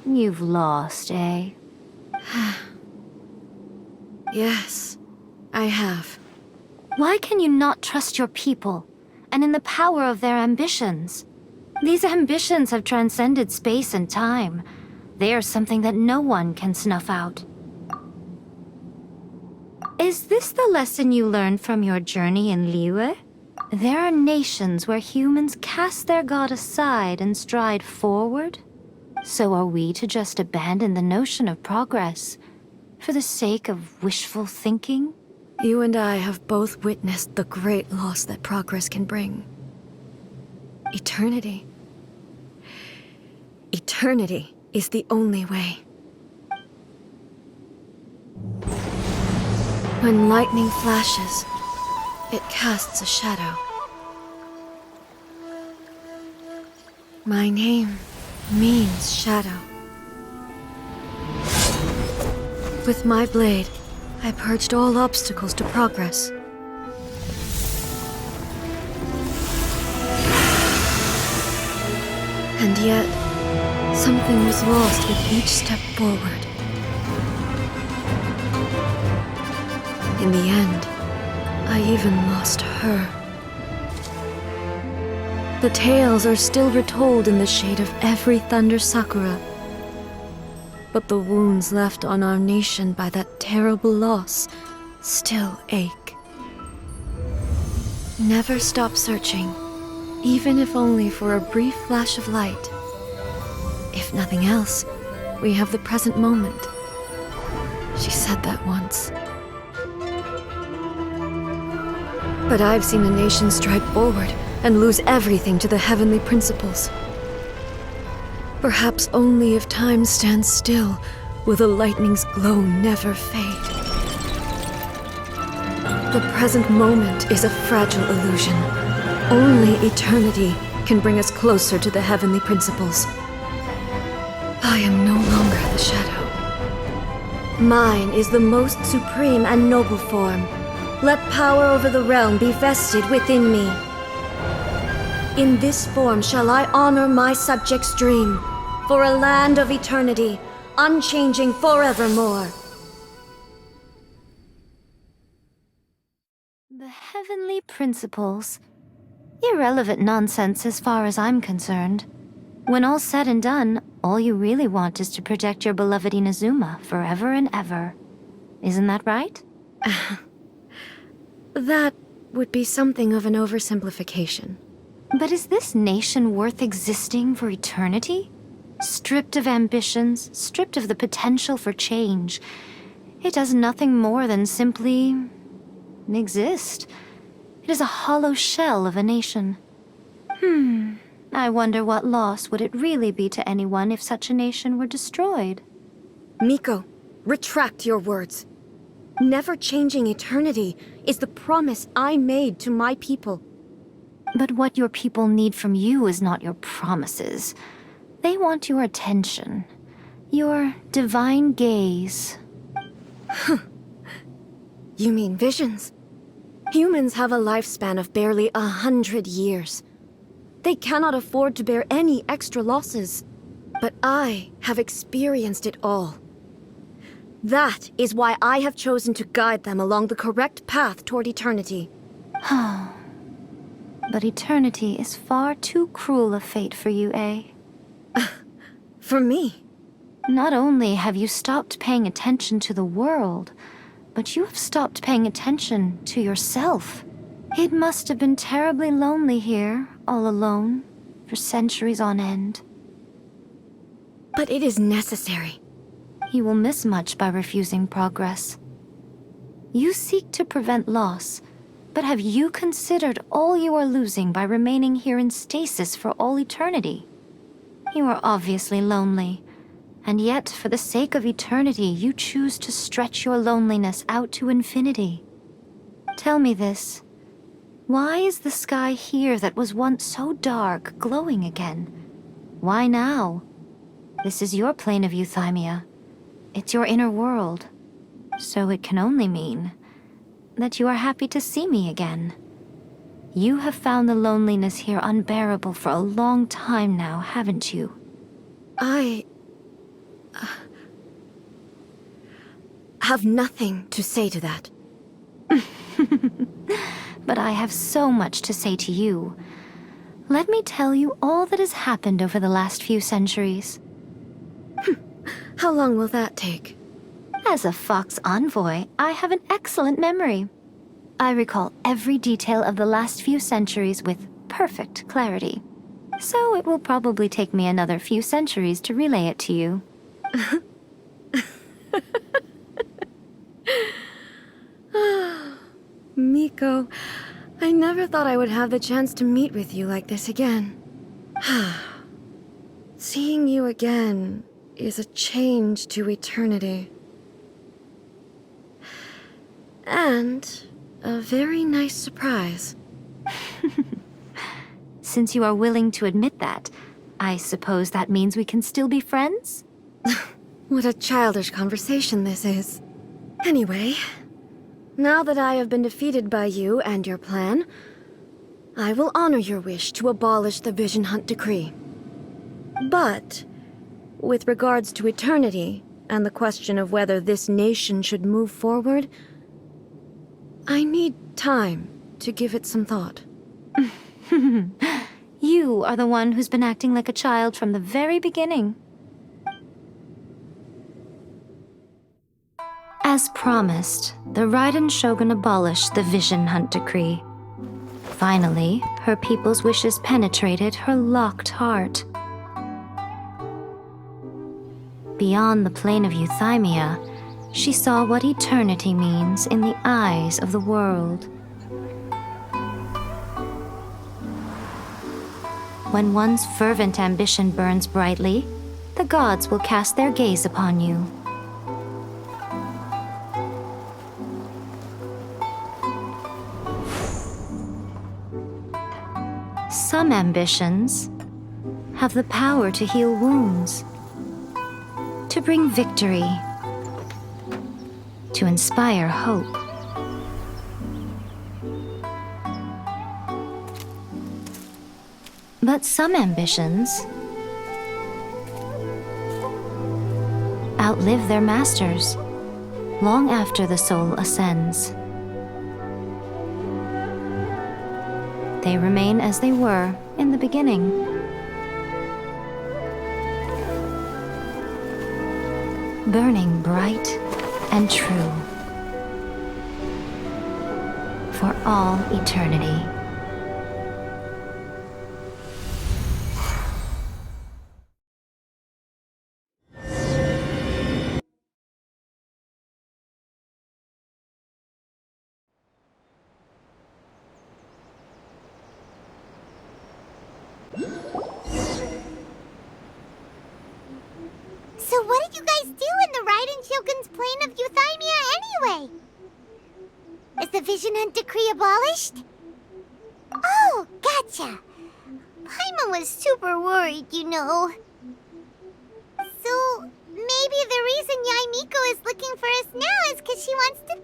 You've lost, eh? Yes, I have. Why can you not trust your people, and in the power of their ambitions? These ambitions have transcended space and time. They are something that no one can snuff out. Is this the lesson you learned from your journey in Liyue? There are nations where humans cast their god aside and stride forward. So are we to just abandon the notion of progress for the sake of wishful thinking? You and I have both witnessed the great loss that progress can bring. Eternity. Eternity is the only way. When lightning flashes, it casts a shadow. My name means shadow. With my blade, I purged all obstacles to progress. And yet, something was lost with each step forward. In the end, I even lost her. The tales are still retold in the shade of every Thunder Sakura. But the wounds left on our nation by that terrible loss still ache. Never stop searching, even if only for a brief flash of light. If nothing else, we have the present moment. She said that once. But I've seen a nation stride forward and lose everything to the heavenly principles. Perhaps only if time stands still will the lightning's glow never fade. The present moment is a fragile illusion. Only eternity can bring us closer to the heavenly principles. I am no longer the shadow. Mine is the most supreme and noble form. Let power over the realm be vested within me. In this form shall I honor my subjects' dream, for a land of eternity, unchanging forevermore. The heavenly principles. Irrelevant nonsense as far as I'm concerned. When all's said and done, all you really want is to protect your beloved Inazuma forever and ever. Isn't that right? That would be something of an oversimplification. But is this nation worth existing for eternity? Stripped of ambitions, stripped of the potential for change. It does nothing more than simply exist. It is a hollow shell of a nation. I wonder what loss would it really be to anyone if such a nation were destroyed? Miko, retract your words. Never changing eternity is the promise I made to my people. But what your people need from you is not your promises. They want your attention. Your divine gaze. You mean visions? Humans have a lifespan of barely 100 years. They cannot afford to bear any extra losses. But I have experienced it all. That is why I have chosen to guide them along the correct path toward eternity. But eternity is far too cruel a fate for you, eh? For me? Not only have you stopped paying attention to the world, but you have stopped paying attention to yourself. It must have been terribly lonely here, all alone, for centuries on end. But it is necessary. You will miss much by refusing progress. You seek to prevent loss, but have you considered all you are losing by remaining here in stasis for all eternity? You are obviously lonely, and yet for the sake of eternity you choose to stretch your loneliness out to infinity. Tell me this. Why is the sky here that was once so dark glowing again? Why now? This is your plane of euthymia. It's your inner world. So it can only mean that you are happy to see me again. You have found the loneliness here unbearable for a long time now, haven't you? have nothing to say to that. But I have so much to say to you. Let me tell you all that has happened over the last few centuries. How long will that take? As a Fox envoy, I have an excellent memory. I recall every detail of the last few centuries with perfect clarity. So it will probably take me another few centuries to relay it to you. Miko, I never thought I would have the chance to meet with you like this again. Seeing you again is a change to eternity. And a very nice surprise. Since you are willing to admit that, I suppose that means we can still be friends? What a childish conversation this is. Anyway, now that I have been defeated by you and your plan, I will honor your wish to abolish the Vision Hunt Decree. But, with regards to eternity and the question of whether this nation should move forward, I need time to give it some thought. You are the one who's been acting like a child from the very beginning. As promised, the Raiden Shogun abolished the Vision Hunt Decree. Finally, her people's wishes penetrated her locked heart. Beyond the plane of Euthymia, she saw what eternity means in the eyes of the world. When one's fervent ambition burns brightly, the gods will cast their gaze upon you. Some ambitions have the power to heal wounds, to bring victory, to inspire hope. But some ambitions outlive their masters long after the soul ascends. They remain as they were in the beginning. Burning bright and true for all eternity. So what did you guys do in the Raiden Shogun's plane of Euthymia anyway? Is the Vision Hunt Decree abolished? Oh, gotcha. Paimon was super worried, you know. So, maybe the reason Yae Miko is looking for us now is because she wants to